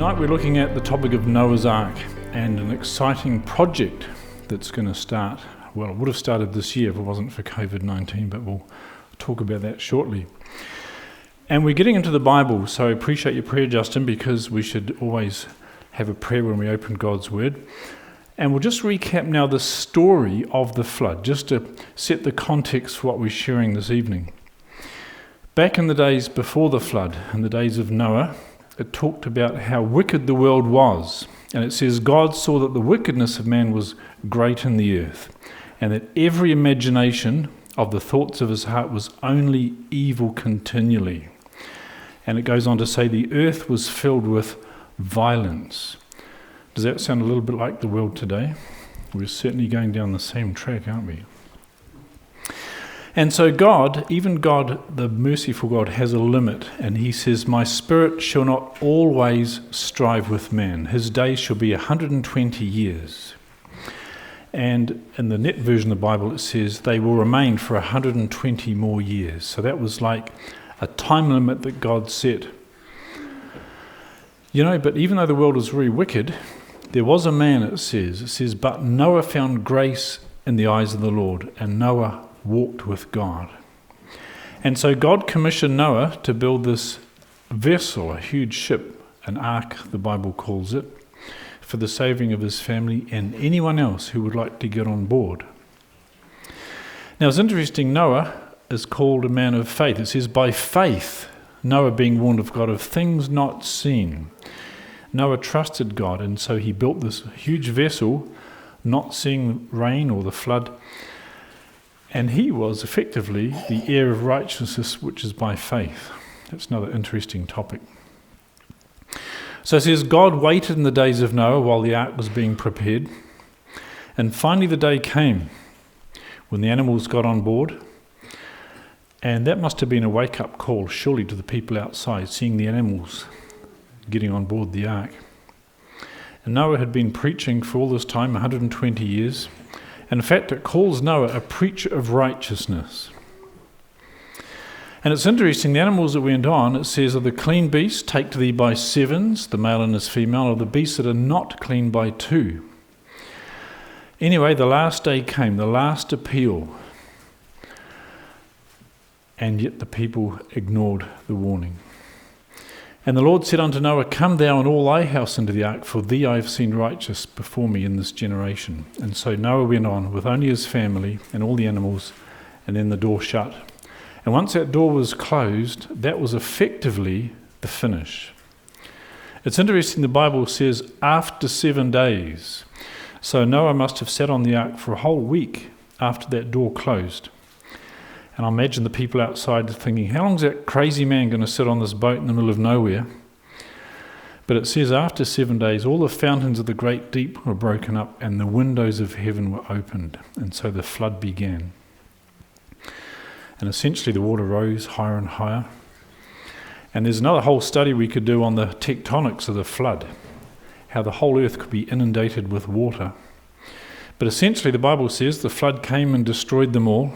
Tonight we're looking at the topic of Noah's Ark and an exciting project that's going to start. Well, it would have started this year if it wasn't for COVID-19, but we'll talk about that shortly. And we're getting into the Bible, so I appreciate your prayer, Justin, because we should always have a prayer when we open God's Word. And we'll just recap now the story of the flood, just to set the context for what we're sharing this evening. Back in the days before the flood, in the days of Noah, it talked about how wicked the world was. And it says, God saw that the wickedness of man was great in the earth, and that every imagination of the thoughts of his heart was only evil continually. And it goes on to say the earth was filled with violence. Does that sound a little bit like the world today? We're certainly going down the same track, aren't we? And so God, even God, the merciful God, has a limit. And he says, my spirit shall not always strive with man. His days shall be 120 years. And in the net version of the Bible, it says they will remain for 120 more years. So that was like a time limit that God set. You know, but even though the world was very wicked, there was a man, it says, but Noah found grace in the eyes of the Lord, and Noah walked with God. And so God commissioned Noah to build this vessel, a huge ship, an ark, the Bible calls it, for the saving of his family and anyone else who would like to get on board. Now it's interesting, Noah is called a man of faith. It says, by faith, Noah being warned of God of things not seen. Noah trusted God, and so he built this huge vessel, not seeing rain or the flood. And he was effectively the heir of righteousness, which is by faith. That's another interesting topic. So it says, God waited in the days of Noah while the ark was being prepared. And finally the day came when the animals got on board. And that must have been a wake-up call, surely, to the people outside, seeing the animals getting on board the ark. And Noah had been preaching for all this time, 120 years. And in fact, it calls Noah a preacher of righteousness. And it's interesting, the animals that went on, it says, of the clean beasts, take to thee by sevens, the male and his female, of the beasts that are not clean by two. Anyway, the last day came, the last appeal. And yet the people ignored the warning. And the Lord said unto Noah, come thou and all thy house into the ark, for thee I have seen righteous before me in this generation. And so Noah went on with only his family and all the animals, and then the door shut. And once that door was closed, that was effectively the finish. It's interesting, the Bible says after 7 days. So Noah must have sat on the ark for a whole week after that door closed. And I imagine the people outside thinking, how long is that crazy man going to sit on this boat in the middle of nowhere? But it says after 7 days, all the fountains of the great deep were broken up and the windows of heaven were opened. And so the flood began. And essentially the water rose higher and higher. And there's another whole study we could do on the tectonics of the flood, how the whole earth could be inundated with water. But essentially the Bible says the flood came and destroyed them all.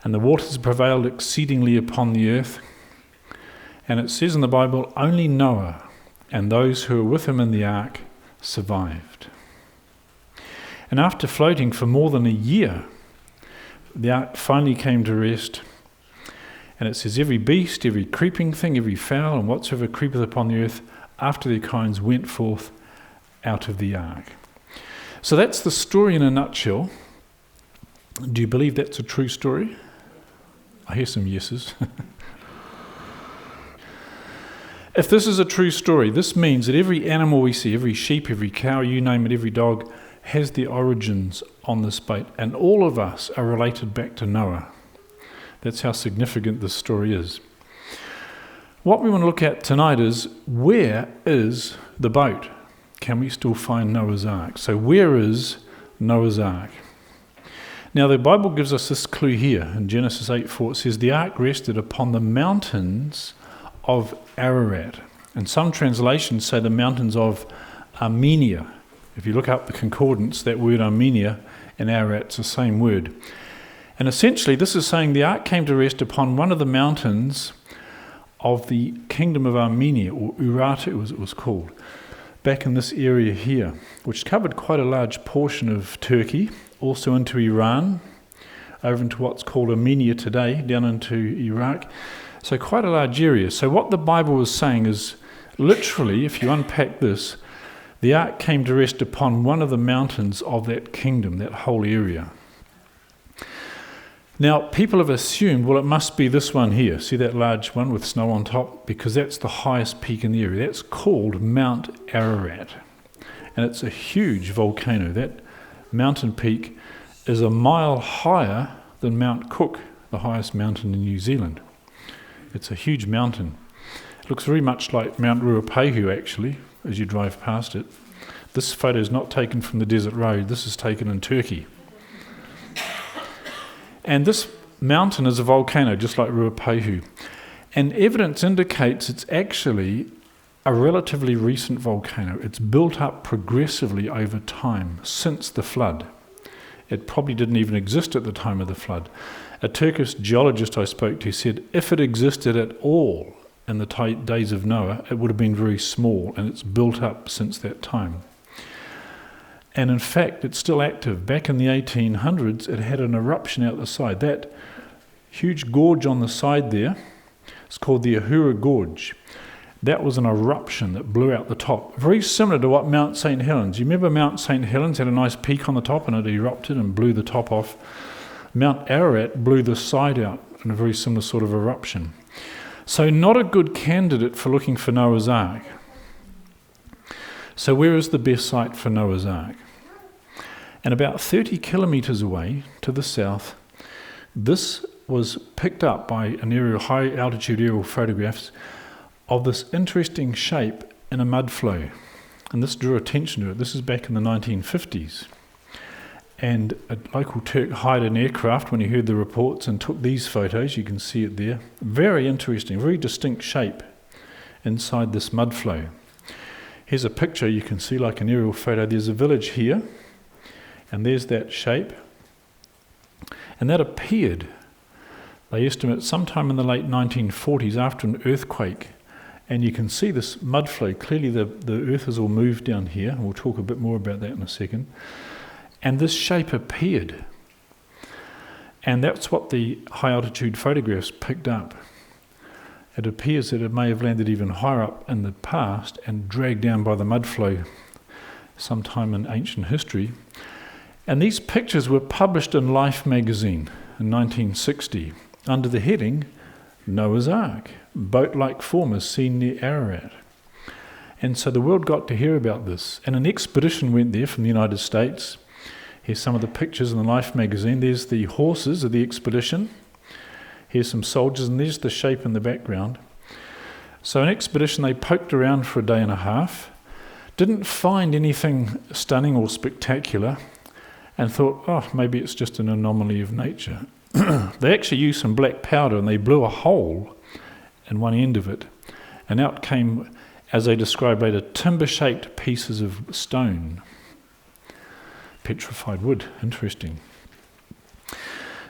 And the waters prevailed exceedingly upon the earth. And it says in the Bible, only Noah and those who were with him in the ark survived. And after floating for more than a year, the ark finally came to rest. And it says, every beast, every creeping thing, every fowl, and whatsoever creepeth upon the earth, after their kinds went forth out of the ark. So that's the story in a nutshell. Do you believe that's a true story? I hear some yeses. If this is a true story, this means that every animal we see, every sheep, every cow, you name it, every dog, has their origins on this boat. And all of us are related back to Noah. That's how significant this story is. What we want to look at tonight is, where is the boat? Can we still find Noah's Ark? So where is Noah's Ark? Now the Bible gives us this clue here in Genesis 8:4. It says, the ark rested upon the mountains of Ararat. And some translations say the mountains of Armenia. If you look up the concordance, that word Armenia and Ararat's the same word. And essentially this is saying the ark came to rest upon one of the mountains of the Kingdom of Armenia, or Urartu as it was called, back in this area here, which covered quite a large portion of Turkey, also into Iran, over into what's called Armenia today, down into Iraq. So quite a large area. So what the Bible was saying is, literally, if you unpack this, the ark came to rest upon one of the mountains of that kingdom, that whole area. Now, people have assumed, well, it must be this one here. See that large one with snow on top? Because that's the highest peak in the area. That's called Mount Ararat. And it's a huge volcano. That mountain peak is a mile higher than Mount Cook, the highest mountain in New Zealand. It's a huge mountain. It looks very much like Mount Ruapehu, actually, as you drive past it. This photo is not taken from the desert road. This is taken in Turkey. And this mountain is a volcano, just like Ruapehu. And evidence indicates it's actually a relatively recent volcano. It's built up progressively over time, since the flood. It probably didn't even exist at the time of the flood. A Turkish geologist I spoke to said if it existed at all in the days of Noah, it would have been very small, and it's built up since that time. And in fact, it's still active. Back in the 1800s, it had an eruption out the side. That huge gorge on the side there is called the Ahura Gorge. That was an eruption that blew out the top. Very similar to what Mount St. Helens. You remember Mount St. Helens had a nice peak on the top and it erupted and blew the top off. Mount Ararat blew the side out in a very similar sort of eruption. So not a good candidate for looking for Noah's Ark. So where is the best site for Noah's Ark? And about 30 kilometres away to the south, this was picked up by an high altitude aerial photographs of this interesting shape in a mud flow. And this drew attention to it. This is back in the 1950s. And a local Turk hired an aircraft when he heard the reports and took these photos. You can see it there. Very interesting, very distinct shape inside this mud flow. Here's a picture you can see like an aerial photo. There's a village here, and there's that shape. And that appeared, they estimate, sometime in the late 1940s after an earthquake. And you can see this mud flow. Clearly the earth has all moved down here, and we'll talk a bit more about that in a second. And this shape appeared. And that's what the high altitude photographs picked up. It appears that it may have landed even higher up in the past and dragged down by the mud flow sometime in ancient history. And these pictures were published in Life magazine in 1960 under the heading Noah's Ark, boat-like form is seen near Ararat. And so the world got to hear about this. And an expedition went there from the United States. Here's some of the pictures in the Life magazine. There's the horses of the expedition. Here's some soldiers, and there's the shape in the background. So an expedition, they poked around for a day and a half, didn't find anything stunning or spectacular, and thought, oh, maybe it's just an anomaly of nature. They actually used some black powder, and they blew a hole in one end of it, and out came, as they described later, timber-shaped pieces of stone. Petrified wood, interesting.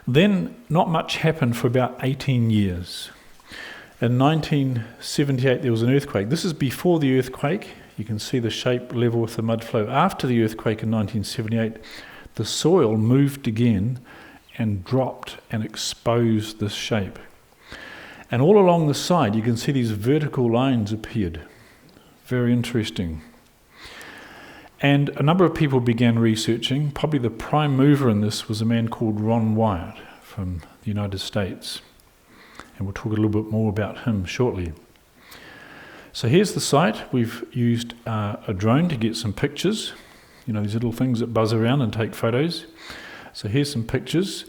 Then not much happened for about 18 years. In 1978 there was an earthquake. This is before the earthquake. You can see the shape level with the mud flow. After the earthquake in 1978, the soil moved again and dropped and exposed this shape. And all along the side you can see these vertical lines appeared. Very interesting. And a number of people began researching. Probably the prime mover in this was a man called Ron Wyatt from the United States. And we'll talk a little bit more about him shortly. So here's the site. We've used a drone to get some pictures. You know, these little things that buzz around and take photos. So here's some pictures.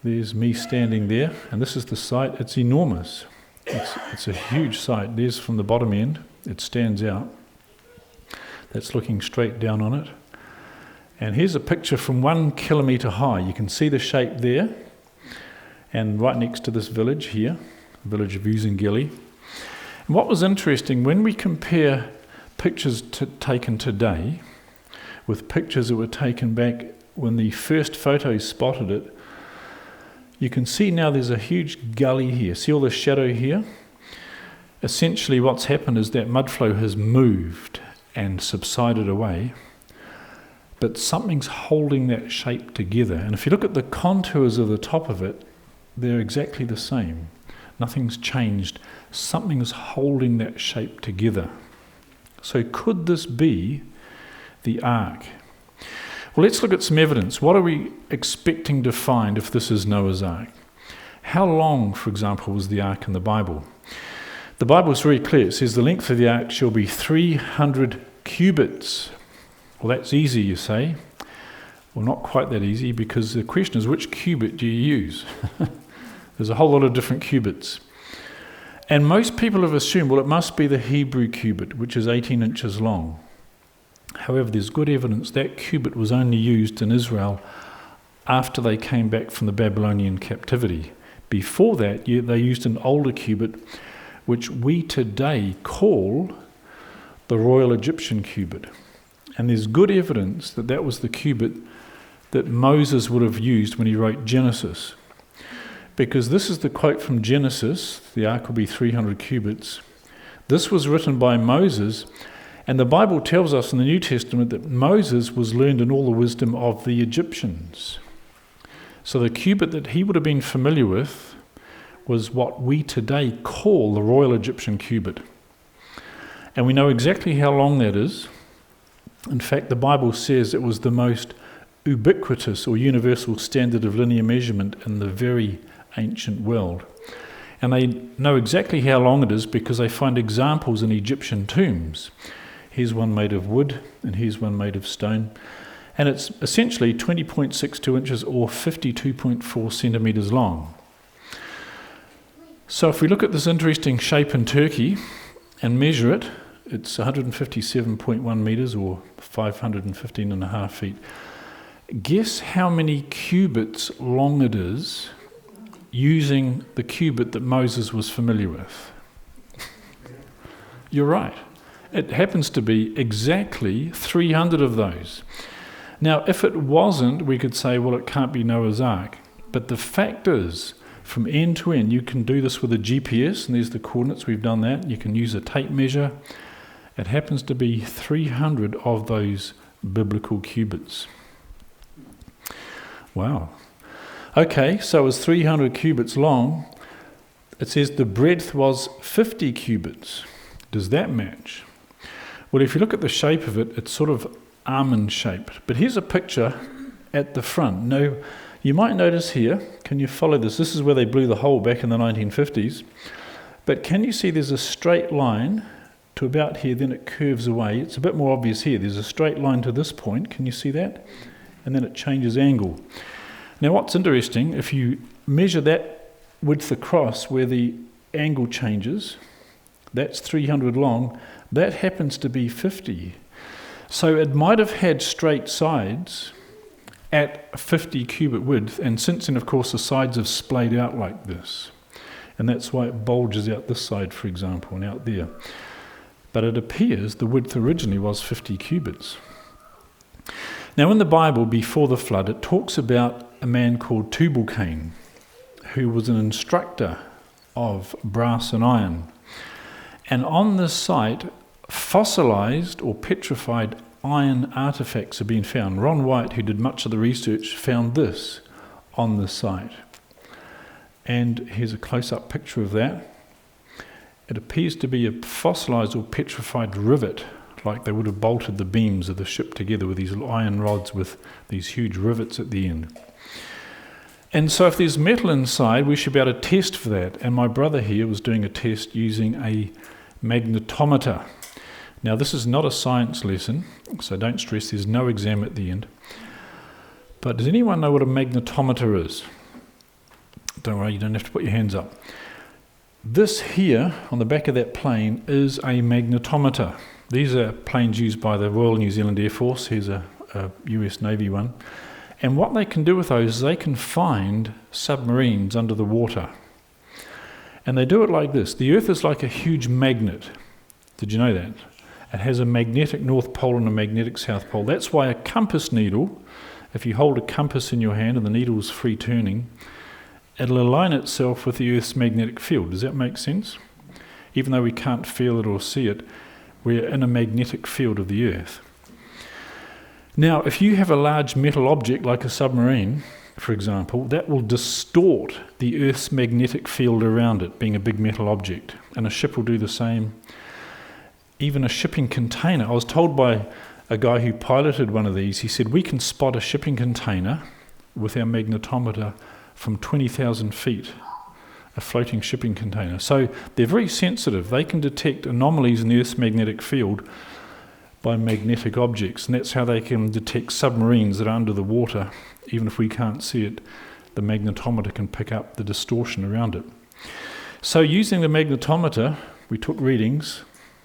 There's me standing there. And this is the site. It's enormous. It's a huge site. There's from the bottom end. It stands out. That's looking straight down on it. And here's a picture from 1 kilometre high. You can see the shape there. And right next to this village here, the village of Uzungili. And what was interesting, when we compare pictures taken today with pictures that were taken back when the first photos spotted it, you can see now there's a huge gully here. See all the shadow here? essentially what's happened is that mud flow has moved and subsided away, but something's holding that shape together. And if you look at the contours of the top of it, they're exactly the same. Nothing's changed. Something's holding that shape together. So could this be the ark? Well, let's look at some evidence. What are we expecting to find if this is Noah's ark? How long, for example, was the ark in the Bible? The Bible is very clear. It says the length of the ark shall be 300 cubits. Well, that's easy, you say. Well, not quite that easy, because the question is, which cubit do you use? There's a whole lot of different cubits. And most people have assumed, well, it must be the Hebrew cubit, which is 18 inches long. However, there's good evidence that cubit was only used in Israel after they came back from the Babylonian captivity. Before that, they used an older cubit, which we today call the Royal Egyptian cubit. And there's good evidence that that was the cubit that Moses would have used when he wrote Genesis. Because this is the quote from Genesis, the ark will be 300 cubits. This was written by Moses, and the Bible tells us in the New Testament that Moses was learned in all the wisdom of the Egyptians. So the cubit that he would have been familiar with was what we today call the Royal Egyptian cubit. And we know exactly how long that is. In fact, the Bible says it was the most ubiquitous or universal standard of linear measurement in the very ancient world. And they know exactly how long it is because they find examples in Egyptian tombs. Here's one made of wood, and here's one made of stone. And it's essentially 20.62 inches or 52.4 centimetres long. So if we look at this interesting shape in Turkey and measure it, it's 157.1 metres or 515.5 feet. Guess how many cubits long it is using the cubit that Moses was familiar with? You're right. It happens to be exactly 300 of those. Now, if it wasn't, we could say, well, it can't be Noah's Ark. But the fact is, from end to end, you can do this with a GPS, and there's the coordinates, we've done that. You can use a tape measure. It happens to be 300 of those biblical cubits. Wow. Okay, so it was 300 cubits long. It says the breadth was 50 cubits. Does that match? Well, if you look at the shape of it, it's sort of almond-shaped. But here's a picture at the front. Now, you might notice here, can you follow this? This is where they blew the hole back in the 1950s. But can you see there's a straight line to about here, then it curves away. It's a bit more obvious here. There's a straight line to this point. Can you see that? And then it changes angle. Now, what's interesting, if you measure that width across where the angle changes, that's 300 long, that happens to be 50. So it might have had straight sides at 50 cubit width, and since then, of course, the sides have splayed out like this. And that's why it bulges out this side, for example, and out there. But it appears the width originally was 50 cubits. Now, in the Bible, before the flood, it talks about a man called Tubal-Cain, who was an instructor of brass and iron. And on this site, fossilized or petrified iron artifacts have been found. Ron White, who did much of the research, found this on the site. And here's a close-up picture of that. It appears to be a fossilized or petrified rivet, like they would have bolted the beams of the ship together with these iron rods with these huge rivets at the end. And so if there's metal inside, we should be able to test for that. And my brother here was doing a test using a magnetometer. Now, this is not a science lesson, so don't stress, there's no exam at the end. But does anyone know what a magnetometer is? Don't worry, you don't have to put your hands up. This here, on the back of that plane, is a magnetometer. These are planes used by the Royal New Zealand Air Force. Here's a US Navy one. And what they can do with those is they can find submarines under the water. And they do it like this. The Earth is like a huge magnet. Did you know that? It has a magnetic north pole and a magnetic south pole. That's why a compass needle, if you hold a compass in your hand and the needle is free turning, it'll align itself with the Earth's magnetic field. Does that make sense? Even though we can't feel it or see it, we're in a magnetic field of the Earth. Now, if you have a large metal object like a submarine, for example, that will distort the Earth's magnetic field around it, being a big metal object. And a ship will do the same. Even a shipping container. I was told by a guy who piloted one of these, he said, we can spot a shipping container with our magnetometer from 20,000 feet, a floating shipping container. So they're very sensitive. They can detect anomalies in the Earth's magnetic field by magnetic objects, and that's how they can detect submarines that are under the water. Even if we can't see it, the magnetometer can pick up the distortion around it. So using the magnetometer, we took readings.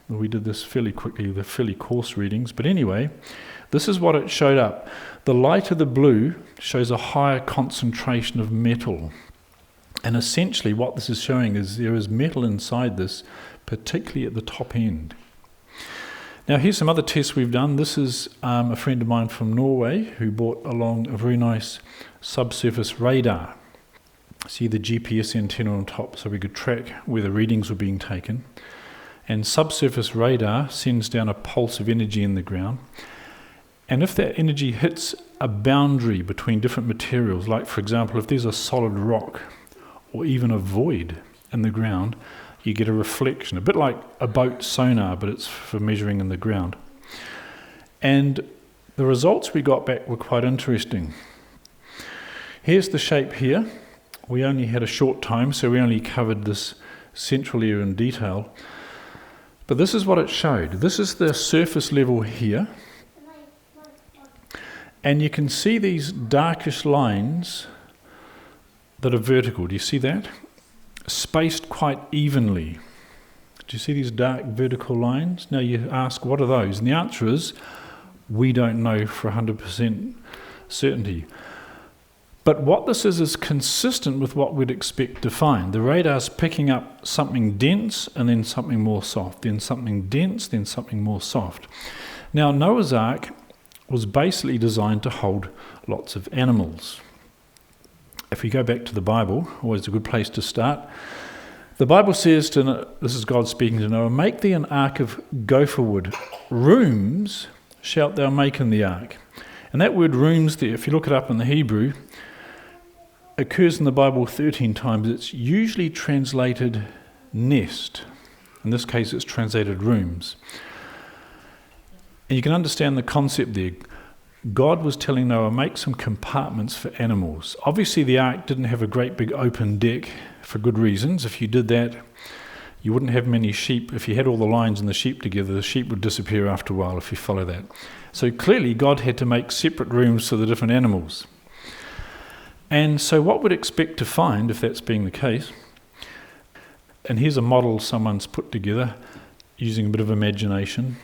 We did this fairly quickly, the fairly coarse readings, but anyway, this is what it showed up. The lighter the blue shows a higher concentration of metal. And essentially what this is showing is there is metal inside this, particularly at the top end. Now here's some other tests we've done. This is a friend of mine from Norway who brought along a very nice subsurface radar. See the GPS antenna on top so we could track where the readings were being taken. And subsurface radar sends down a pulse of energy in the ground. And if that energy hits a boundary between different materials, like for example if there's a solid rock or even a void in the ground, you get a reflection, a bit like a boat sonar, but it's for measuring in the ground. And the results we got back were quite interesting. Here's the shape here. We only had a short time, so we only covered this central area in detail. But this is what it showed. This is the surface level here. And you can see these darkish lines that are vertical. Do you see that? Spaced quite evenly. Do you see these dark vertical lines? Now you ask, what are those? And the answer is, we don't know for 100% certainty. But what this is consistent with what we'd expect to find. The radar's picking up something dense and then something more soft, then something dense, then something more soft. Now Noah's Ark was basically designed to hold lots of animals. If we go back to the Bible, always a good place to start, the Bible says, this is God speaking to Noah, make thee an ark of gopherwood. Rooms shalt thou make in the ark. And that word rooms there, if you look it up in the Hebrew, occurs in the Bible 13 times. It's usually translated nest. In this case, it's translated rooms. And you can understand the concept there. God was telling Noah, make some compartments for animals. Obviously, the ark didn't have a great big open deck for good reasons. If you did that, you wouldn't have many sheep. If you had all the lions and the sheep together, the sheep would disappear after a while if you follow that. So clearly, God had to make separate rooms for the different animals. And so what we'd expect to find, if that's being the case, and here's a model someone's put together using a bit of imagination,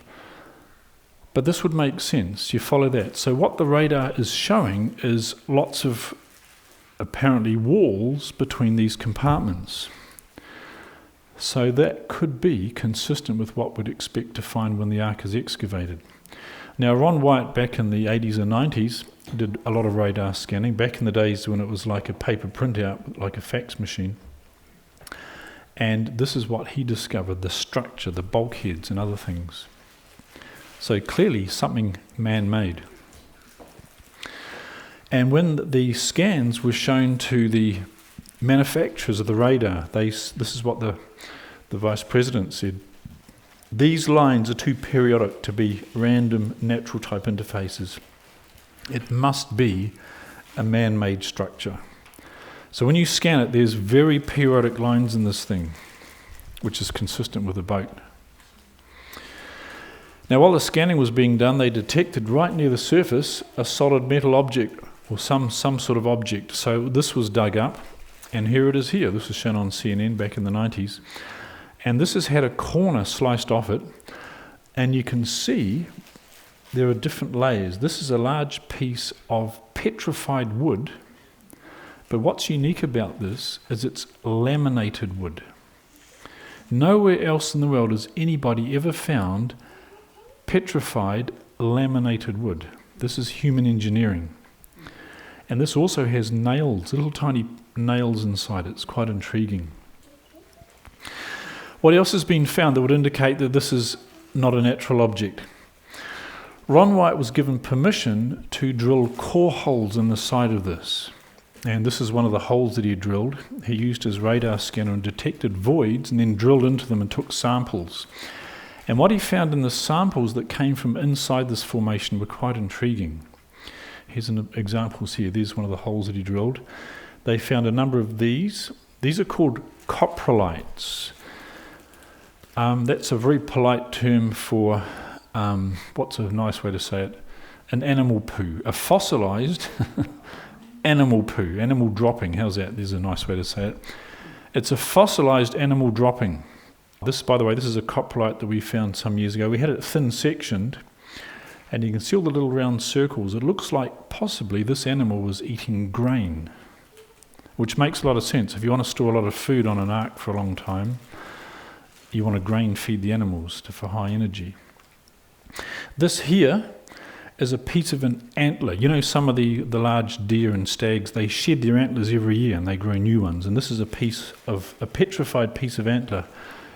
but this would make sense. You follow that. So what the radar is showing is lots of apparently walls between these compartments. So that could be consistent with what we'd expect to find when the ark is excavated. Now Ron White back in the 80s and 90s did a lot of radar scanning, back in the days when it was like a paper printout, like a fax machine. And this is what he discovered, the structure, the bulkheads and other things. So clearly something man-made. And when the scans were shown to the manufacturers of the radar, this is what the Vice President said. These lines are too periodic to be random natural type interfaces. It must be a man-made structure. So when you scan it, there's very periodic lines in this thing, which is consistent with a boat. Now, while the scanning was being done, they detected right near the surface a solid metal object, or some sort of object. So this was dug up, and here it is here. This was shown on CNN back in the 90s. And this has had a corner sliced off it, and you can see there are different layers. This is a large piece of petrified wood, but what's unique about this is it's laminated wood. Nowhere else in the world has anybody ever found petrified laminated wood. This is human engineering. And this also has nails, little tiny nails inside it. It's quite intriguing. What else has been found that would indicate that this is not a natural object? Ron White was given permission to drill core holes in the side of this. And this is one of the holes that he drilled. He used his radar scanner and detected voids and then drilled into them and took samples. And what he found in the samples that came from inside this formation were quite intriguing. Here's an examples here. There's one of the holes that he drilled. They found a number of these. These are called Coprolites. That's a very polite term for, what's a nice way to say it? An animal poo. A fossilized animal poo. Animal dropping. How's that? There's a nice way to say it. It's a fossilized animal dropping. This, by the way, this is a coprolite that we found some years ago. We had it thin sectioned, and you can see all the little round circles. It looks like possibly this animal was eating grain, which makes a lot of sense. If you want to store a lot of food on an ark for a long time, you want to grain feed the animals for high energy. This here is a piece of an antler. You know, some of the large deer and stags, they shed their antlers every year and they grow new ones. And this is a petrified piece of antler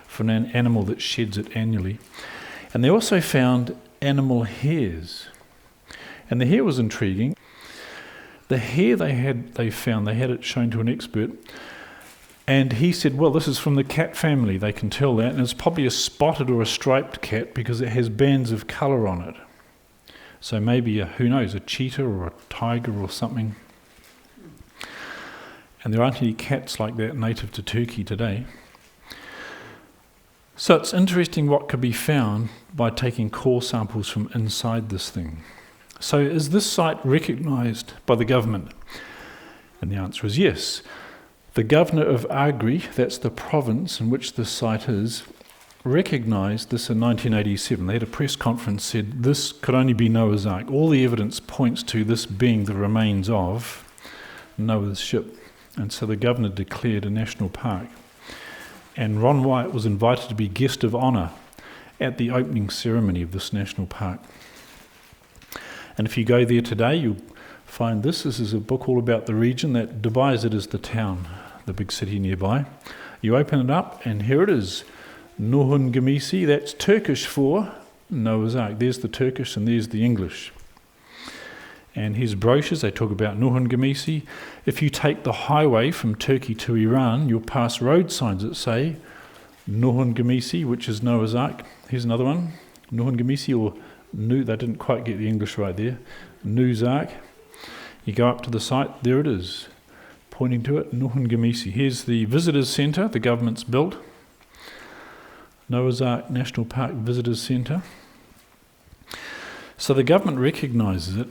for an animal that sheds it annually. And they also found animal hairs. And the hair was intriguing. The hair they had it shown to an expert. And he said, well, this is from the cat family. They can tell that. And it's probably a spotted or a striped cat because it has bands of colour on it. So maybe, who knows, a cheetah or a tiger or something. And there aren't any cats like that native to Turkey today. So it's interesting what could be found by taking core samples from inside this thing. So is this site recognised by the government? And the answer is yes. The governor of Agri, that's the province in which this site is, recognised this in 1987. They had a press conference, said this could only be Noah's Ark. All the evidence points to this being the remains of Noah's ship. And so the governor declared a national park. And Ron White was invited to be guest of honour at the opening ceremony of this national park. And if you go there today, you'll find this. This is a book all about the region. That Dubai is it is the town, the big city nearby. You open it up, and here it is. Nuhun Gemisi, that's Turkish for Noah's Ark. There's the Turkish and there's the English. And his brochures, they talk about Nuhun Gemisi. If you take the highway from Turkey to Iran, you'll pass road signs that say Nuhun Gemisi, which is Noah's Ark. Here's another one, Nuhun Gemisi, or Nu, they didn't quite get the English right there, Nu's Ark. You go up to the site, there it is, pointing to it, Nuhun Gemisi. Here's the visitors centre the government's built. Noah's Ark National Park Visitors Centre. So the government recognises it.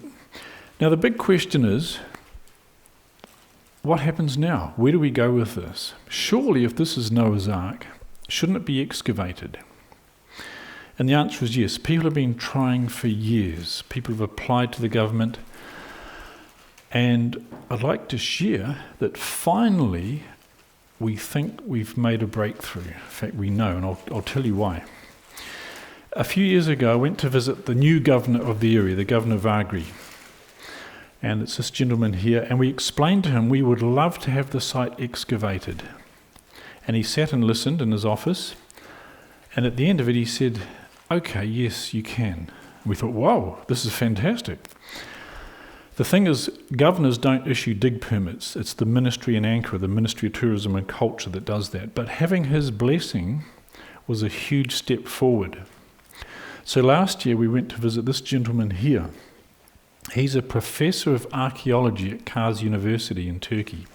Now the big question is, what happens now? Where do we go with this? Surely if this is Noah's Ark, shouldn't it be excavated? And the answer is yes. People have been trying for years. People have applied to the government. And I'd like to share that finally we think we've made a breakthrough. In fact, we know, and I'll tell you why. A few years ago, I went to visit the new governor of the area, the governor of Agri. And it's this gentleman here, and we explained to him we would love to have the site excavated. And he sat and listened in his office, and at the end of it he said, okay, yes, you can. We thought, whoa, this is fantastic. The thing is, governors don't issue dig permits. It's the Ministry in Ankara, the Ministry of Tourism and Culture, that does that. But having his blessing was a huge step forward. So last year we went to visit this gentleman here. He's a professor of archaeology at Kars University in Turkey,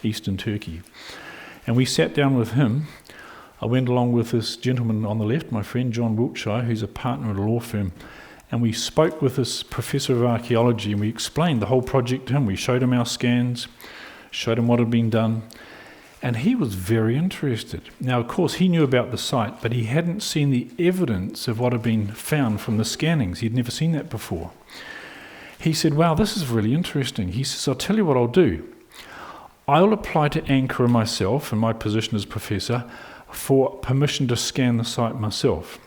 eastern Turkey. And we sat down with him. I went along with this gentleman on the left, my friend John Wiltshire, who's a partner at a law firm. And we spoke with this professor of archaeology, and we explained the whole project to him. We showed him our scans, showed him what had been done, and he was very interested. Now, of course, he knew about the site, but he hadn't seen the evidence of what had been found from the scannings. He'd never seen that before. He said, wow, this is really interesting. He says, I'll tell you what I'll do. I'll apply to Ankara myself, in my position as professor, for permission to scan the site myself.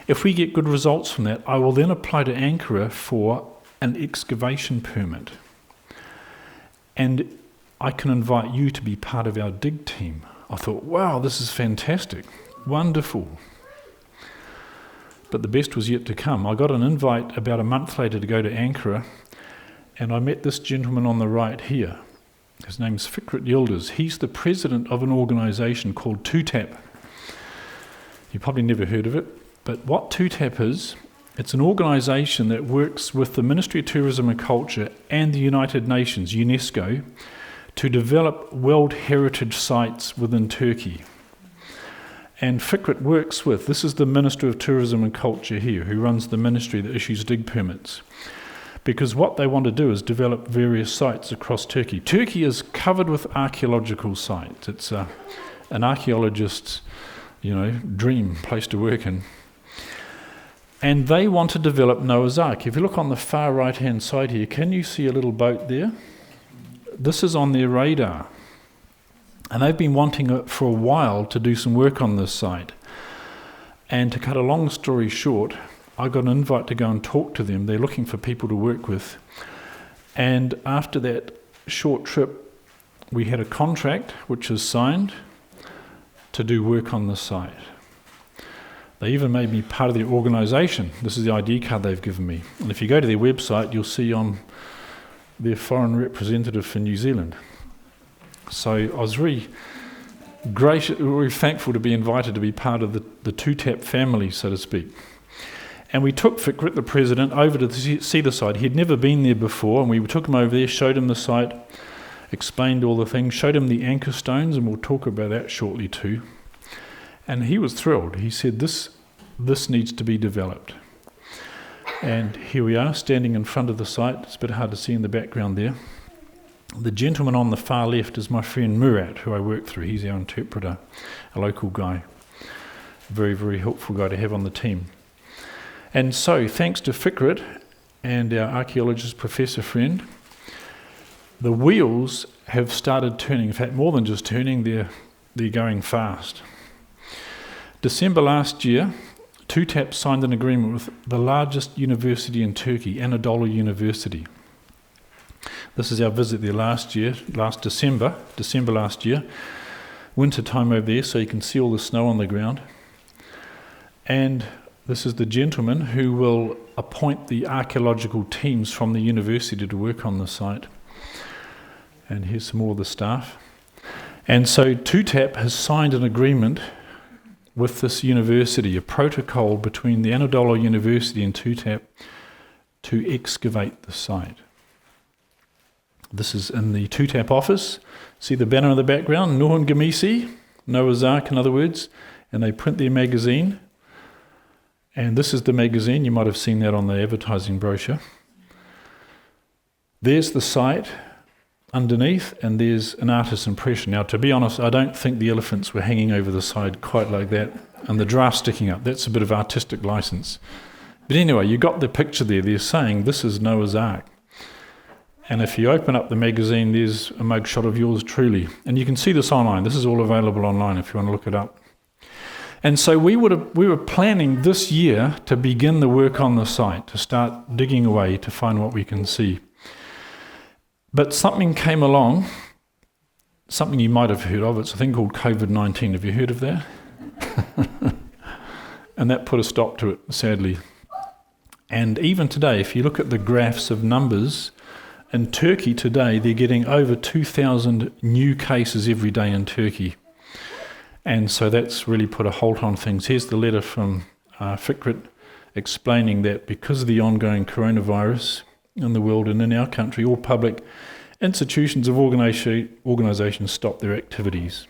If we get good results from that, I will then apply to Ankara for an excavation permit. And I can invite you to be part of our dig team. I thought, wow, this is fantastic, wonderful. But the best was yet to come. I got an invite about a month later to go to Ankara, and I met this gentleman on the right here. His name's Fikret Yildiz. He's the president of an organisation called 2TAP. You probably never heard of it, but what 2TAP is, it's an organisation that works with the Ministry of Tourism and Culture and the United Nations, UNESCO, to develop World Heritage sites within Turkey. And Fikret works with, this is the Minister of Tourism and Culture here, who runs the ministry that issues dig permits. Because what they want to do is develop various sites across Turkey. Turkey is covered with archaeological sites. It's an archaeologist's, dream place to work in. And they want to develop Noah's Ark. If you look on the far right-hand side here, can you see a little boat there? This is on their radar. And they've been wanting it for a while to do some work on this site. And to cut a long story short, I got an invite to go and talk to them. They're looking for people to work with. And after that short trip, we had a contract which is signed to do work on the site. They even made me part of their organisation. This is the ID card they've given me. And if you go to their website, you'll see I'm their foreign representative for New Zealand. So I was very thankful to be invited to be part of the 2TAP family, so to speak. And we took Fikret, the president, over to see the site. He'd never been there before, and we took him over there, showed him the site, explained all the things, showed him the anchor stones, and we'll talk about that shortly too. And he was thrilled. He said, this needs to be developed. And here we are, standing in front of the site. It's a bit hard to see in the background there. The gentleman on the far left is my friend Murat, who I work through. He's our interpreter, a local guy. A very, very helpful guy to have on the team. And so, thanks to Fikret and our archaeologist professor friend, the wheels have started turning. In fact, more than just turning, they're going fast. December last year, 2TAP signed an agreement with the largest university in Turkey, Anadolu University. This is our visit there last December last year. Winter time over there, so you can see all the snow on the ground. And this is the gentleman who will appoint the archaeological teams from the university to work on the site. And here's some more of the staff. And so 2TAP has signed an agreement with this university, a protocol between the Anadolu University and 2TAP to excavate the site. This is in the 2TAP office. See the banner in the background? Nuhun Gemisi, Noah's Ark in other words, and they print their magazine. And this is the magazine. You might have seen that on the advertising brochure. There's the site underneath, and there's an artist's impression. Now, to be honest, I don't think the elephants were hanging over the side quite like that, and the giraffe sticking up. That's a bit of artistic license. But anyway, you got the picture there. They're saying this is Noah's Ark. And if you open up the magazine, there's a mugshot of yours truly. And you can see this online. This is all available online if you want to look it up. And so we were planning this year to begin the work on the site, to start digging away to find what we can see. But something came along, something you might have heard of. It's a thing called COVID-19. Have you heard of that? And that put a stop to it, sadly. And even today, if you look at the graphs of numbers, in Turkey today, they're getting over 2,000 new cases every day in Turkey. And so that's really put a halt on things. Here's the letter from Fikret explaining that because of the ongoing coronavirus in the world and in our country, all public institutions of organisations stop their activities.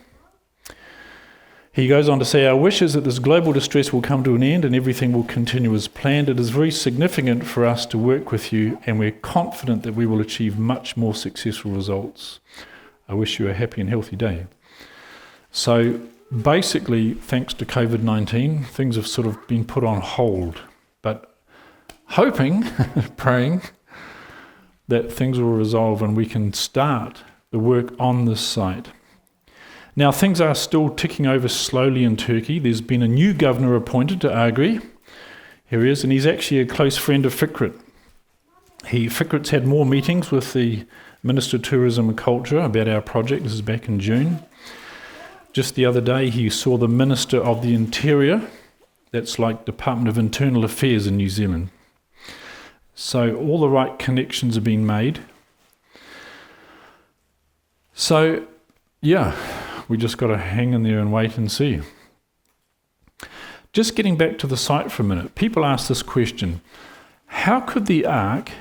He goes on to say, our wish is that this global distress will come to an end and everything will continue as planned. It is very significant for us to work with you, and we're confident that we will achieve much more successful results. I wish you a happy and healthy day. So basically, thanks to COVID-19, things have sort of been put on hold, but hoping, praying, that things will resolve and we can start the work on this site. Now, things are still ticking over slowly in Turkey. There's been a new governor appointed to Agri. Here he is, and he's actually a close friend of Fikret. Fikret's had more meetings with the Minister of Tourism and Culture about our project. This is back in June. Just the other day, he saw the Minister of the Interior. That's like Department of Internal Affairs in New Zealand. So all the right connections are being made. So, yeah, we just got to hang in there and wait and see. Just getting back to the site for a minute, people ask this question: how could the ark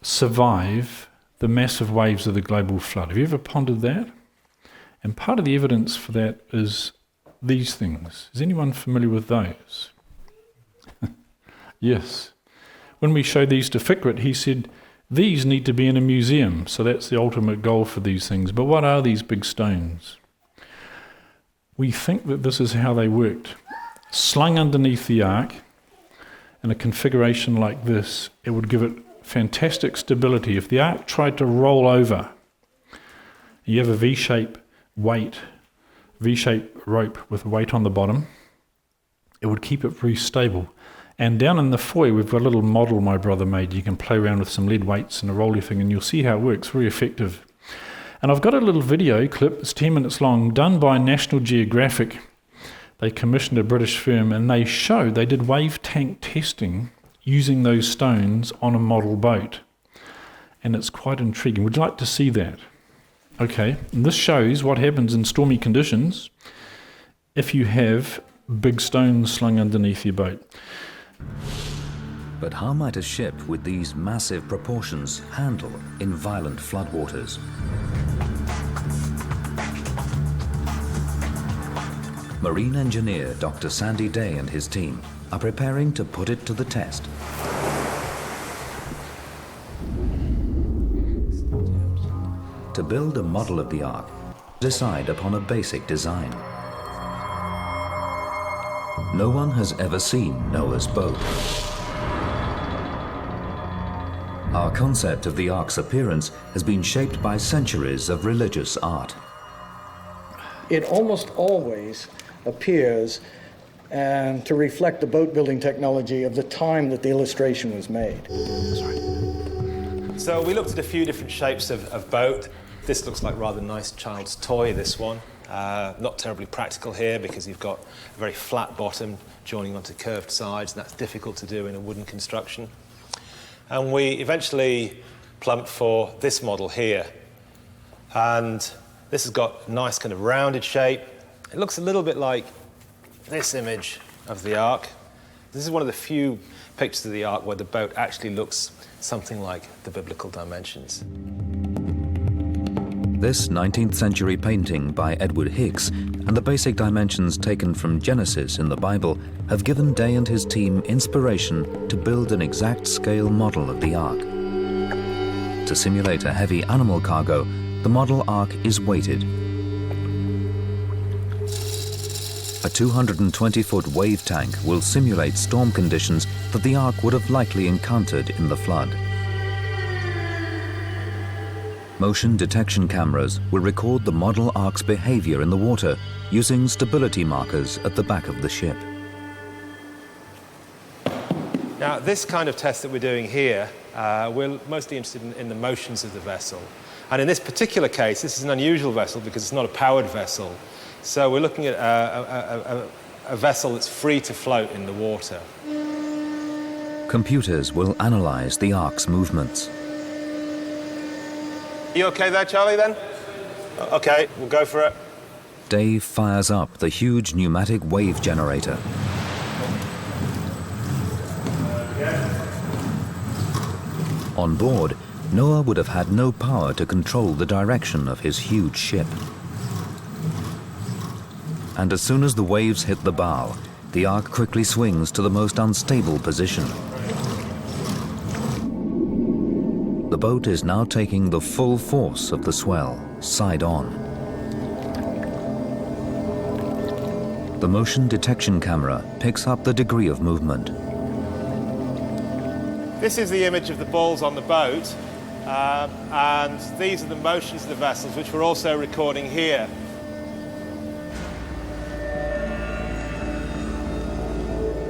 survive the massive waves of the global flood? Have you ever pondered that? And part of the evidence for that is these things. Is anyone familiar with those? Yes. When we showed these to Fikrit, he said, these need to be in a museum. So that's the ultimate goal for these things. But what are these big stones? We think that this is how they worked. Slung underneath the ark, in a configuration like this, it would give it fantastic stability. If the ark tried to roll over, you have a V-shape weight, V-shape rope with weight on the bottom, it would keep it very stable. And down in the foyer, we've got a little model my brother made. You can play around with some lead weights and a rolly thing, and you'll see how it works. Very effective. And I've got a little video clip, it's 10 minutes long, done by National Geographic. They commissioned a British firm, and they did wave tank testing using those stones on a model boat. And it's quite intriguing. Would you like to see that? Okay, and this shows what happens in stormy conditions if you have big stones slung underneath your boat. But how might a ship with these massive proportions handle in violent floodwaters? Marine engineer Dr. Sandy Day and his team are preparing to put it to the test. To build a model of the Ark, decide upon a basic design. No one has ever seen Noah's boat. Our concept of the Ark's appearance has been shaped by centuries of religious art. It almost always appears to reflect the boat building technology of the time that the illustration was made. So we looked at a few different shapes of boat. This looks like rather nice child's toy, this one. Not terribly practical here because you've got a very flat bottom joining onto curved sides, and that's difficult to do in a wooden construction. And we eventually plumped for this model here. And this has got a nice kind of rounded shape. It looks a little bit like this image of the Ark. This is one of the few pictures of the Ark where the boat actually looks something like the biblical dimensions. This 19th century painting by Edward Hicks and the basic dimensions taken from Genesis in the Bible have given Day and his team inspiration to build an exact scale model of the Ark. To simulate a heavy animal cargo, the model Ark is weighted. A 220-foot wave tank will simulate storm conditions that the Ark would have likely encountered in the flood. Motion detection cameras will record the model Ark's behavior in the water using stability markers at the back of the ship. Now, this kind of test that we're doing here, we're mostly interested in the motions of the vessel. And in this particular case, this is an unusual vessel because it's not a powered vessel. So we're looking at a vessel that's free to float in the water. Computers will analyze the Ark's movements. You okay there, Charlie, then? Okay, we'll go for it. Dave fires up the huge pneumatic wave generator. On board, Noah would have had no power to control the direction of his huge ship. And as soon as the waves hit the bow, the Ark quickly swings to the most unstable position. The boat is now taking the full force of the swell, side on. The motion detection camera picks up the degree of movement. This is the image of the balls on the boat, and these are the motions of the vessels, which we're also recording here.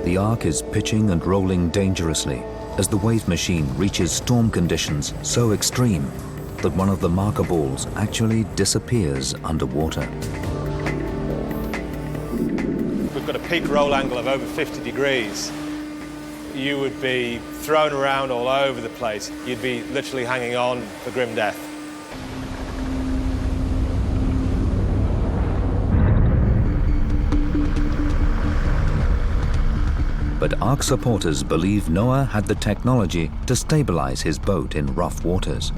The Ark is pitching and rolling dangerously as the wave machine reaches storm conditions so extreme that one of the marker balls actually disappears underwater. got a peak roll angle of over 50 degrees, you would be thrown around all over the place. You'd be literally hanging on for grim death. But Ark supporters believe Noah had the technology to stabilize his boat in rough waters.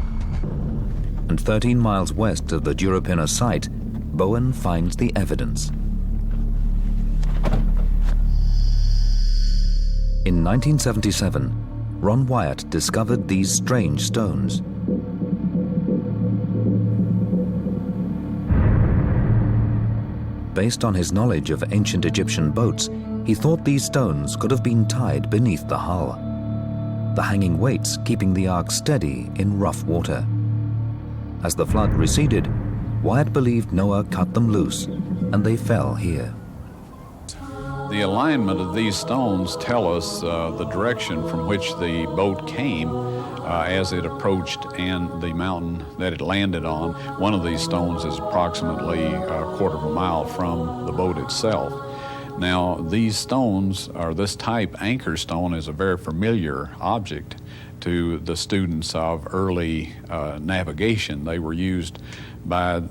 And 13 miles west of the Durapina site, Bowen finds the evidence. In 1977, Ron Wyatt discovered these strange stones. Based on his knowledge of ancient Egyptian boats, he thought these stones could have been tied beneath the hull, the hanging weights keeping the Ark steady in rough water. As the flood receded, Wyatt believed Noah cut them loose, and they fell here. The alignment of these stones tell us the direction from which the boat came as it approached and the mountain that it landed on. One of these stones is approximately a quarter of a mile from the boat itself. Now, these stones, or this type anchor stone, is a very familiar object to the students of early navigation. They were used by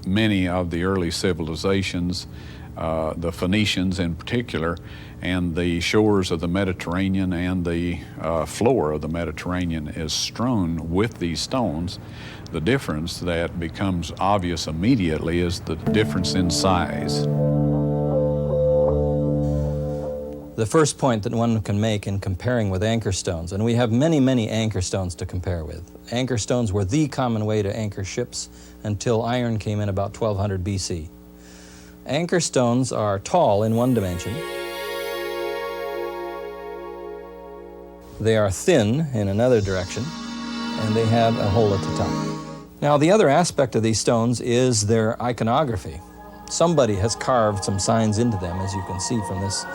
many of the early civilizations, the Phoenicians in particular, and the shores of the Mediterranean and the floor of the Mediterranean is strewn with these stones. The difference that becomes obvious immediately is the difference in size. The first point that one can make in comparing with anchor stones, and we have many, many anchor stones to compare with. Anchor stones were the common way to anchor ships until iron came in about 1200 BC. Anchor stones are tall in one dimension. They are thin in another direction, and they have a hole at the top. Now, the other aspect of these stones is their iconography. Somebody has carved some signs into them, as you can see from this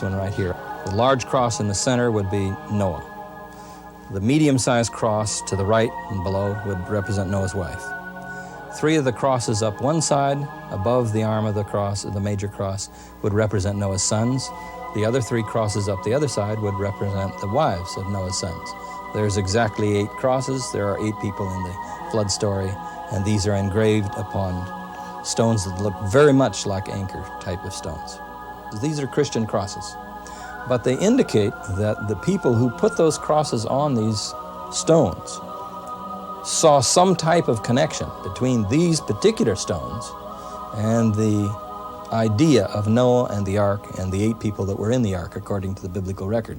one right here. The large cross in the center would be Noah. The medium-sized cross to the right and below would represent Noah's wife. 3 of the crosses up one side, above the arm of the cross, the major cross, would represent Noah's sons. The other 3 crosses up the other side would represent the wives of Noah's sons. There's exactly 8 crosses. There are 8 people in the flood story, and these are engraved upon stones that look very much like anchor type of stones. These are Christian crosses, but they indicate that the people who put those crosses on these stones saw some type of connection between these particular stones and the idea of Noah and the ark and the 8 people that were in the ark according to the biblical record.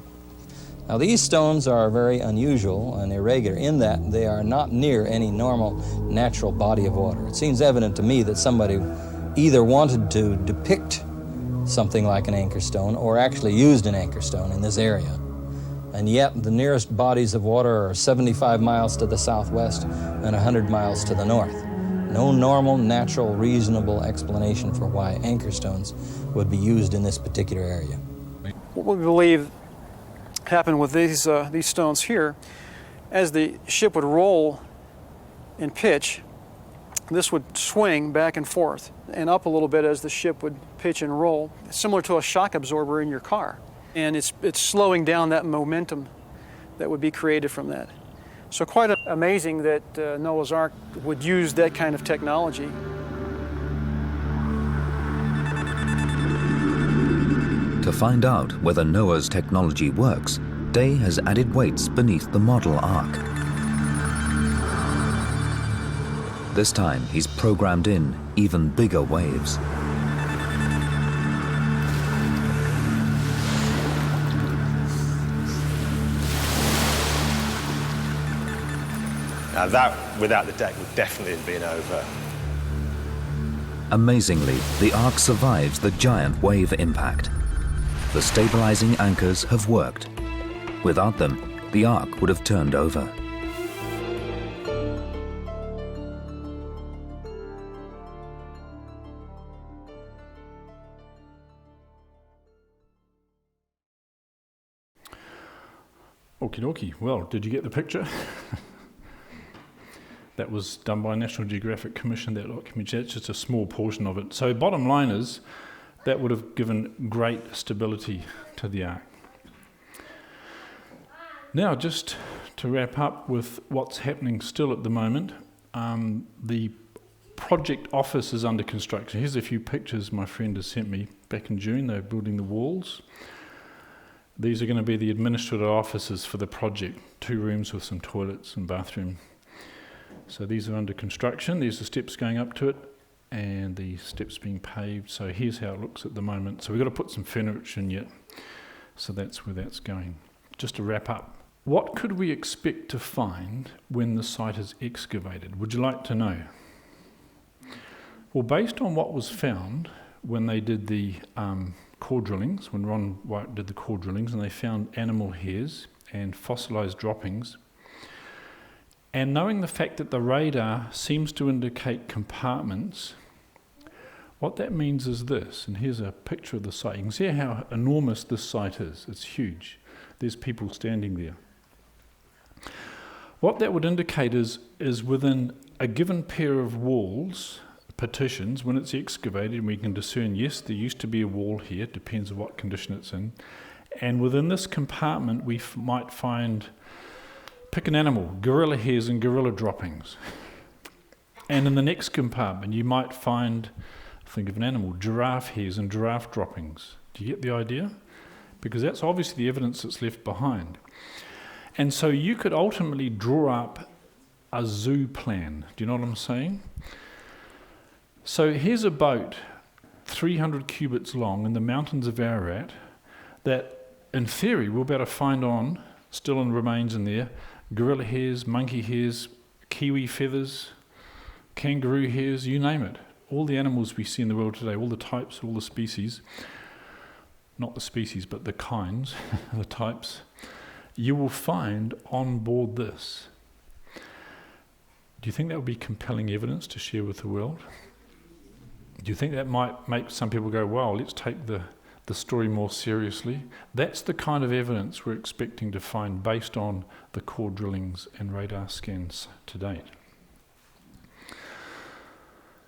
Now, these stones are very unusual and irregular in that they are not near any normal natural body of water. It seems evident to me that somebody either wanted to depict something like an anchor stone or actually used an anchor stone in this area. And yet the nearest bodies of water are 75 miles to the southwest and 100 miles to the north. No normal, natural, reasonable explanation for why anchor stones would be used in this particular area. What we believe happened with these stones here, as the ship would roll and pitch, this would swing back and forth and up a little bit as the ship would pitch and roll, similar to a shock absorber in your car. And it's slowing down that momentum that would be created from that. So quite amazing that Noah's Ark would use that kind of technology. To find out whether Noah's technology works, Day has added weights beneath the model Ark. This time, he's programmed in even bigger waves. Now that, without the deck, would definitely have been over. Amazingly, the Ark survives the giant wave impact. The stabilizing anchors have worked. Without them, the Ark would have turned over. Okie dokie. Well, did you get the picture? That was done by National Geographic Commission, that documentary. That's just a small portion of it. So bottom line is, That would have given great stability to the ark. Now, just to wrap up with what's happening still at the moment, the project office is under construction. Here's a few pictures my friend has sent me back in June. They're building the walls. These are going to be the administrative offices for the project, 2 rooms with some toilets and bathroom. So these are under construction. There's the steps going up to it and the steps being paved. So here's how it looks at the moment. So we've got to put some furniture in yet. So that's where that's going. Just to wrap up, what could we expect to find when the site is excavated? Would you like to know? Well, based on what was found when they did the core drillings, when Ron White did the core drillings, and they found animal hairs and fossilised droppings, and knowing the fact that the radar seems to indicate compartments, what that means is this, and here's a picture of the site. You can see how enormous this site is. It's huge. There's people standing there. What that would indicate is within a given pair of walls, partitions, when it's excavated, we can discern, yes, there used to be a wall here, depends on what condition it's in, and within this compartment we might find, pick an animal, gorilla hairs and gorilla droppings. And in the next compartment you might find, think of an animal, giraffe hairs and giraffe droppings. Do you get the idea? Because that's obviously the evidence that's left behind. And so you could ultimately draw up a zoo plan. Do you know what I'm saying? So here's a boat 300 cubits long in the mountains of Ararat that in theory we'll be able to find on, still in remains in there, gorilla hairs, monkey hairs, kiwi feathers, kangaroo hairs, you name it. All the animals we see in the world today, all the types, all the species, not the species but the kinds, the types, you will find on board this. Do you think that would be compelling evidence to share with the world? Do you think that might make some people go, wow, let's take the story more seriously? That's the kind of evidence we're expecting to find based on the core drillings and radar scans to date.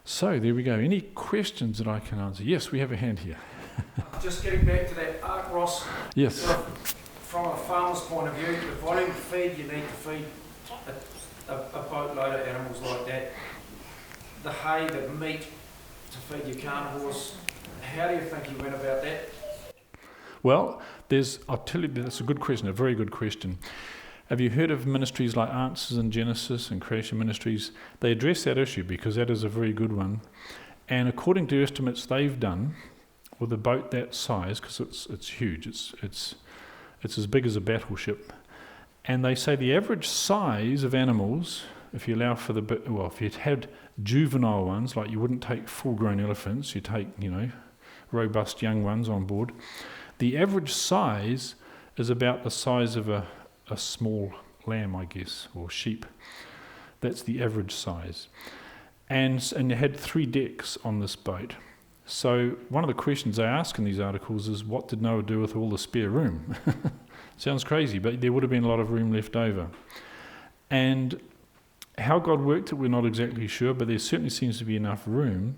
So there we go. Any questions that I can answer? Yes, we have a hand here. Just getting back to that ark, Ross. Yes. From a farmer's point of view, the volume of feed you need to feed a boatload of animals like that, the hay, the meat to feed your carnivores, how do you think you went about that? Well, I'll tell you, that's a good question, a very good question. Have you heard of ministries like Answers in Genesis and Creation Ministries? They address that issue because that is a very good one. And according to estimates they've done, with a boat that size, because it's huge, it's as big as a battleship, and they say the average size of animals, if you allow for if you had juvenile ones, like you wouldn't take full-grown elephants, you take, robust young ones on board, the average size is about the size of a small lamb, I guess, or sheep. That's the average size. And you had 3 decks on this boat. So one of the questions they ask in these articles is, what did Noah do with all the spare room? Sounds crazy, but there would have been a lot of room left over. And how God worked it, we're not exactly sure, but there certainly seems to be enough room.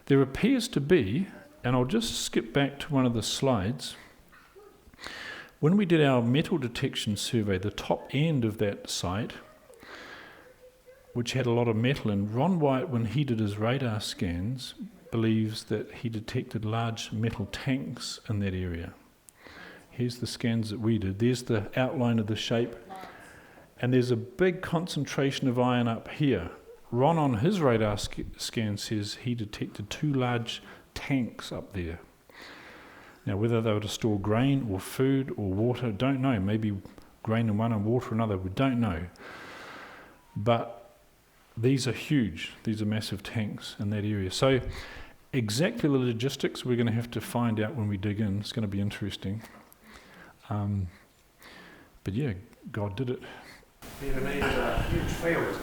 There appears to be, and I'll just skip back to one of the slides, when we did our metal detection survey, the top end of that site, which had a lot of metal in, Ron White, when he did his radar scans, believes that he detected large metal tanks in that area. Here's the scans that we did. There's the outline of the shape. And there's a big concentration of iron up here. Ron on his radar scan says he detected 2 large tanks up there. Now whether they were to store grain or food or water, don't know. Maybe grain in one and water in another, we don't know. But these are huge. These are massive tanks in that area. So exactly the logistics we're going to have to find out when we dig in. It's going to be interesting. But yeah, God did it. You'd have needed a huge field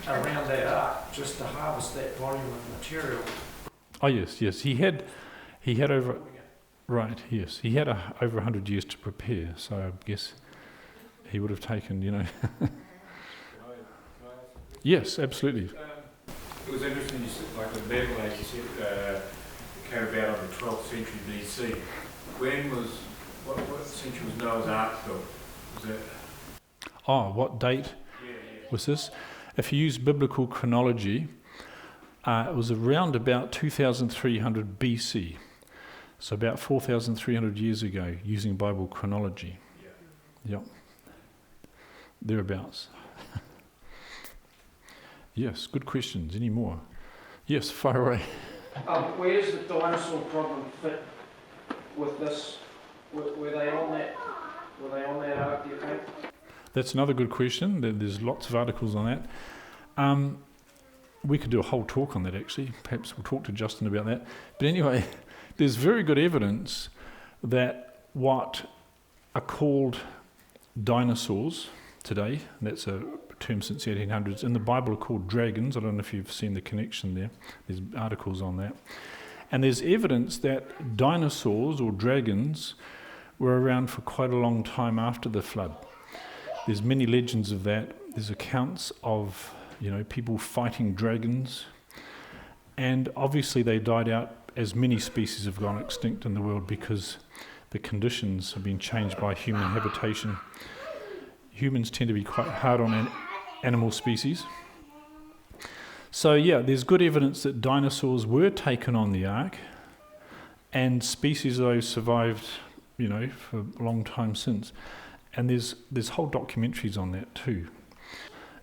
around that ark just to harvest that volume of material. Oh yes. He had over, right, yes. He had over 100 years to prepare, so I guess he would have taken, Yes, absolutely. It was interesting, you said, like the metal, like you said, came about in the 12th century BC. What century was Noah's Ark built? Was that? Oh, what date was this? If you use biblical chronology, it was around about 2300 BC. So about 4,300 years ago, using Bible chronology. Yep. Thereabouts. Yes, good questions. Any more? Yes, fire away. Where's the dinosaur problem fit with this? Were they on that? Were they on that ark, do you think? That's another good question. There's lots of articles on that. We could do a whole talk on that, actually. Perhaps we'll talk to Justin about that. But anyway, there's very good evidence that what are called dinosaurs today, and that's a term since the 1800s, in the Bible are called dragons. I don't know if you've seen the connection there. There's articles on that. And there's evidence that dinosaurs or dragons were around for quite a long time after the flood. There's many legends of that. There's accounts of, people fighting dragons. And obviously they died out as many species have gone extinct in the world because the conditions have been changed by human habitation. Humans tend to be quite hard on animal species. So yeah, there's good evidence that dinosaurs were taken on the ark, and species of those survived, for a long time since. And there's whole documentaries on that too.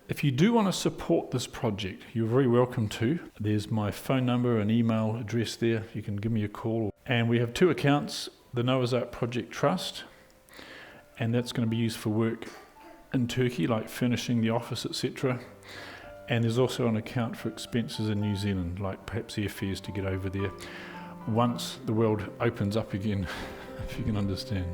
If you do want to support this project, you're very welcome to. There's my phone number and email address there. You can give me a call. And we have two accounts, the Noah's Ark Project Trust, and that's going to be used for work in Turkey, like furnishing the office, etc. And there's also an account for expenses in New Zealand, like perhaps airfares to get over there once the world opens up again, if you can understand.